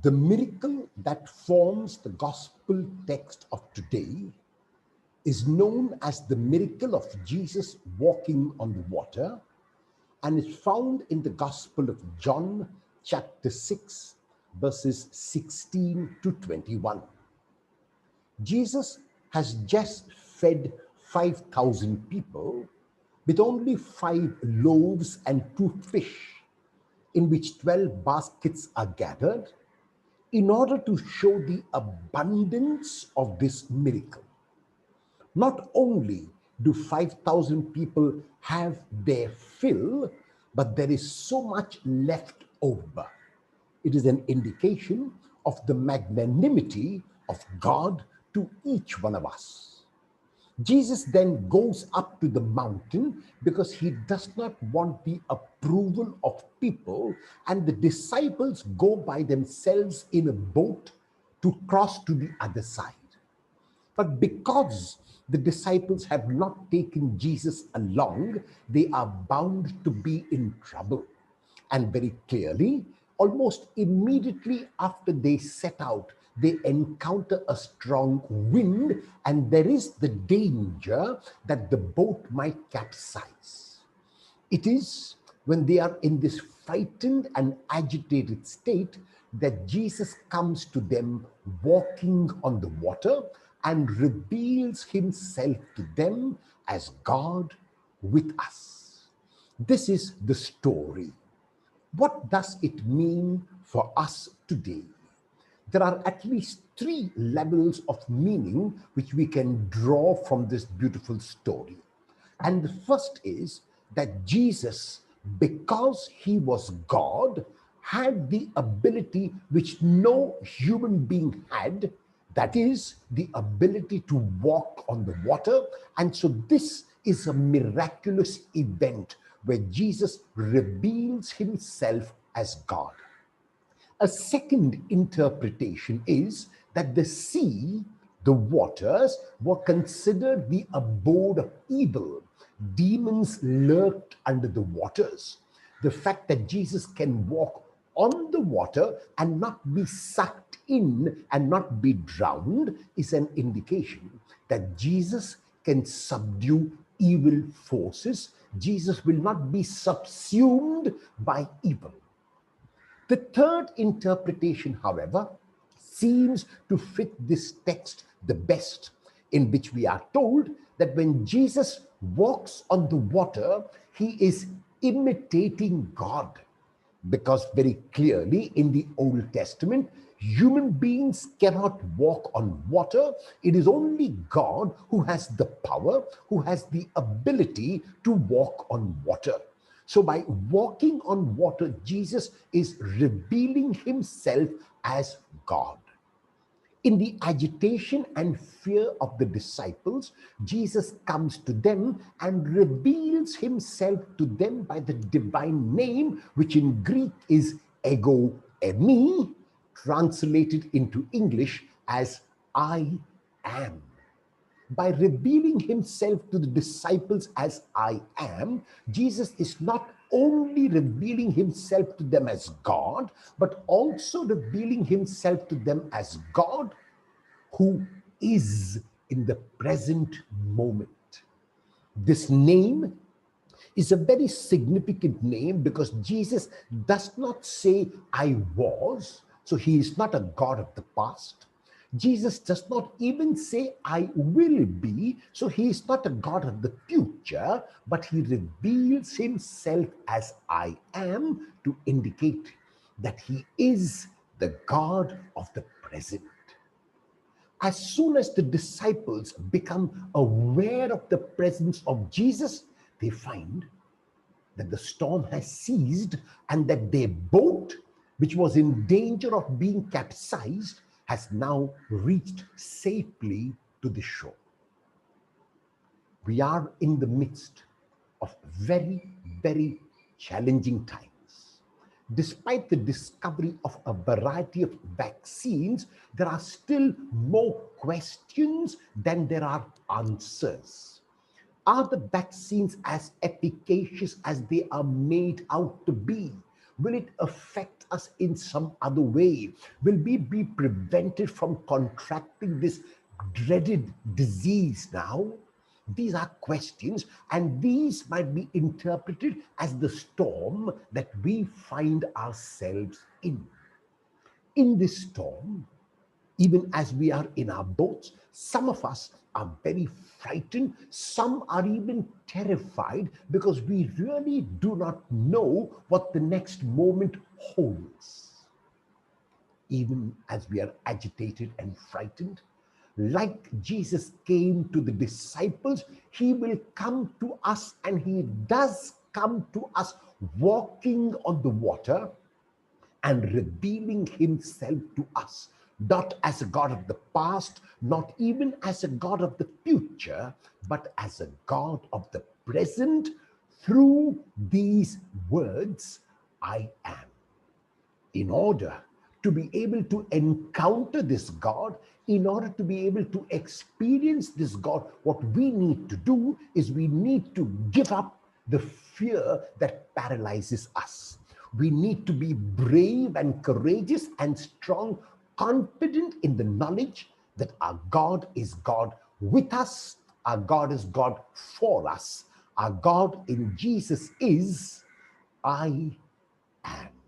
The miracle that forms the gospel text of today is known as the miracle of Jesus walking on the water, and is found in the Gospel of John, chapter 6, verses 16 to 21. Jesus has just fed 5,000 people with only 5 loaves and 2 fish, in which 12 baskets are gathered, in order to show the abundance of this miracle. Not only do 5,000 people have their fill, but there is so much left over. It is an indication of the magnanimity of God to each one of us. Jesus then goes up to the mountain because he does not want the approval of people, and the disciples go by themselves in a boat to cross to the other side. But because the disciples have not taken Jesus along, they are bound to be in trouble. And very clearly, almost immediately after they set out, they encounter a strong wind, and there is the danger that the boat might capsize. It is when they are in this frightened and agitated state that Jesus comes to them walking on the water and reveals himself to them as God with us. This is the story. What does it mean for us today? There are at least 3 levels of meaning which we can draw from this beautiful story. And the first is that Jesus, because he was God, had the ability which no human being had, that is, the ability to walk on the water. And so this is a miraculous event where Jesus reveals himself as God. A second interpretation is that the sea, the waters, were considered the abode of evil. Demons lurked under the waters. The fact that Jesus can walk on the water and not be sucked in and not be drowned is an indication that Jesus can subdue evil forces. Jesus will not be subsumed by evil. The third interpretation, however, seems to fit this text the best, in which we are told that when Jesus walks on the water, he is imitating God. Because very clearly in the Old Testament, human beings cannot walk on water. It is only God who has the power, who has the ability to walk on water. So by walking on water, Jesus is revealing himself as God. In the agitation and fear of the disciples, Jesus comes to them and reveals himself to them by the divine name, which in Greek is ego eimi, translated into English as I am. By revealing himself to the disciples as I am, Jesus is not only revealing himself to them as God, but also revealing himself to them as God who is in the present moment. This name is a very significant name because Jesus does not say I was, so he is not a God of the past. Jesus does not even say I will be, so he is not a God of the future, but he reveals himself as I am to indicate that he is the God of the present. As soon as the disciples become aware of the presence of Jesus, they find that the storm has ceased and that their boat, which was in danger of being capsized, has now reached safely to the shore. We are in the midst of very, very challenging times. Despite the discovery of a variety of vaccines, there are still more questions than there are answers. Are the vaccines as efficacious as they are made out to be? Will it affect us in some other way? Will we be prevented from contracting this dreaded disease now? These are questions, and these might be interpreted as the storm that we find ourselves in. In this storm, even as we are in our boats, some of us are very frightened. Some are even terrified because we really do not know what the next moment holds. Even as we are agitated and frightened, like Jesus came to the disciples, he will come to us, and he does come to us walking on the water and revealing himself to us, not as a God of the past, not even as a God of the future, but as a God of the present through these words, I am. In order to be able to encounter this God, in order to be able to experience this God, what we need to do is we need to give up the fear that paralyzes us. We need to be brave and courageous and strong, confident in the knowledge that our God is God with us, our God is God for us, our God in Jesus is I am.